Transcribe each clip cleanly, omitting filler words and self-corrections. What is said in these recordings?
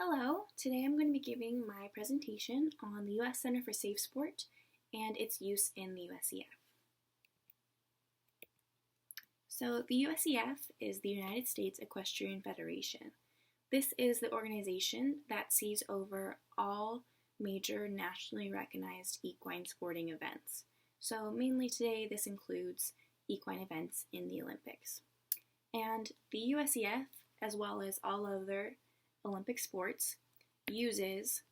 Hello, today I'm going to be giving my presentation on the U.S. Center for Safe Sport and its use in the USEF. So the USEF is the United States Equestrian Federation. This is the organization that sees over all major nationally recognized equine sporting events. So mainly today this includes equine events in the Olympics. And the USEF, as well as all other Olympic sports, uses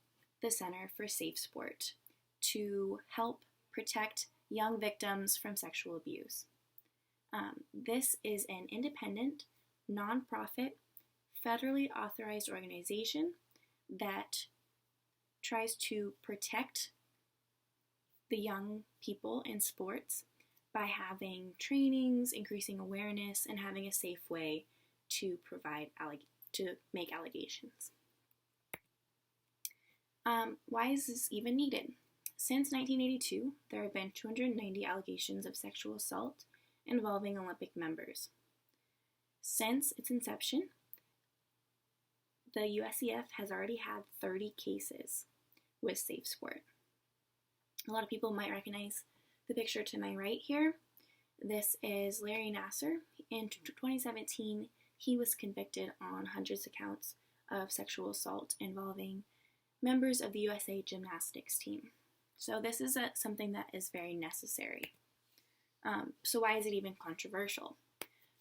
the Center for Safe Sport to help protect young victims from sexual abuse. This is an independent, nonprofit, federally authorized organization that tries to protect the young people in sports by having trainings, increasing awareness, and having a safe way to make allegations. Why is this even needed? Since 1982, there have been 290 allegations of sexual assault involving Olympic members. Since its inception, the USEF has already had 30 cases with Safe Sport. A lot of people might recognize the picture to my right here. This is Larry Nassar. In 2017, he was convicted on hundreds of counts of sexual assault involving members of the USA gymnastics team. So this is something that is very necessary. So why is it even controversial?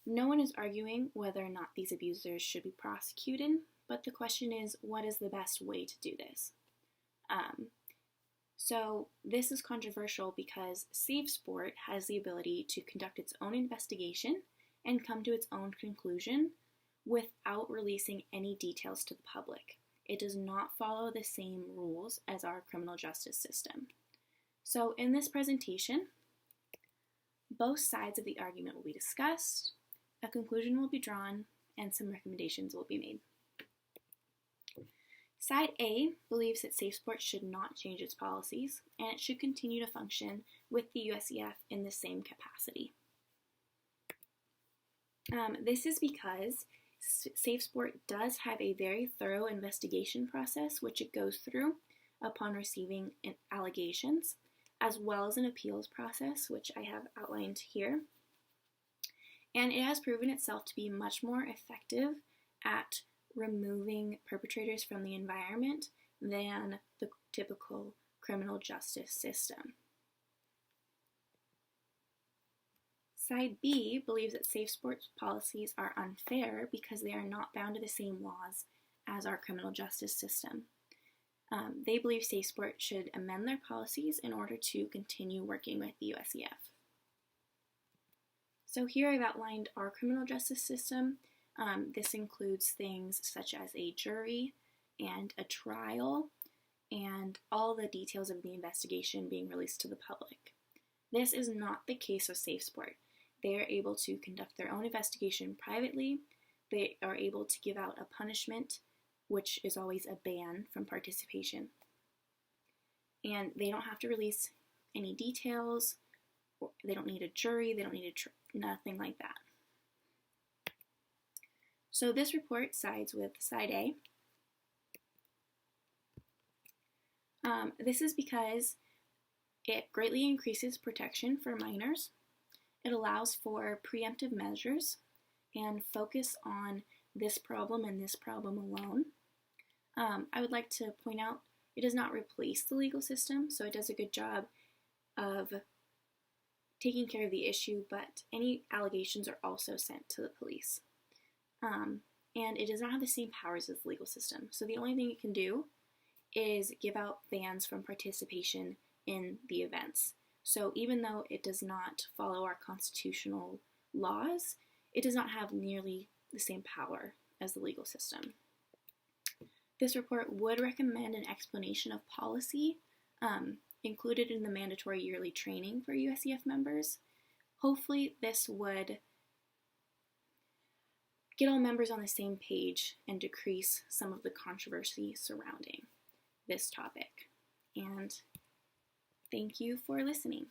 No one is arguing whether or not these abusers should be prosecuted, but the question is, what is the best way to do this? So this is controversial because Safe Sport has the ability to conduct its own investigation and come to its own conclusion without releasing any details to the public. It does not follow the same rules as our criminal justice system. So in this presentation, both sides of the argument will be discussed, a conclusion will be drawn, and some recommendations will be made. Side A believes that Safe Sport should not change its policies, and it should continue to function with the USEF in the same capacity. This is because Safe Sport does have a very thorough investigation process which it goes through upon receiving allegations, as well as an appeals process which I have outlined here. And it has proven itself to be much more effective at removing perpetrators from the environment than the typical criminal justice system. Side B believes that Safe Sport's policies are unfair because they are not bound to the same laws as our criminal justice system. They believe Safe Sport should amend their policies in order to continue working with the USEF. So here I've outlined our criminal justice system. This includes things such as a jury and a trial and all the details of the investigation being released to the public. This is not the case with Safe Sport. They are able to conduct their own investigation privately. They are able to give out a punishment, which is always a ban from participation. And they don't have to release any details. They don't need a jury. They don't need nothing like that. So this report sides with side A. This is because it greatly increases protection for minors. It allows for preemptive measures and focus on this problem and this problem alone. I would like to point out it does not replace the legal system, so it does a good job of taking care of the issue, but any allegations are also sent to the police. And it does not have the same powers as the legal system. So the only thing it can do is give out bans from participation in the events. So even though it does not follow our constitutional laws, it does not have nearly the same power as the legal system. This report would recommend an explanation of policy included in the mandatory yearly training for USEF members. Hopefully this would get all members on the same page and decrease some of the controversy surrounding this topic. And thank you for listening.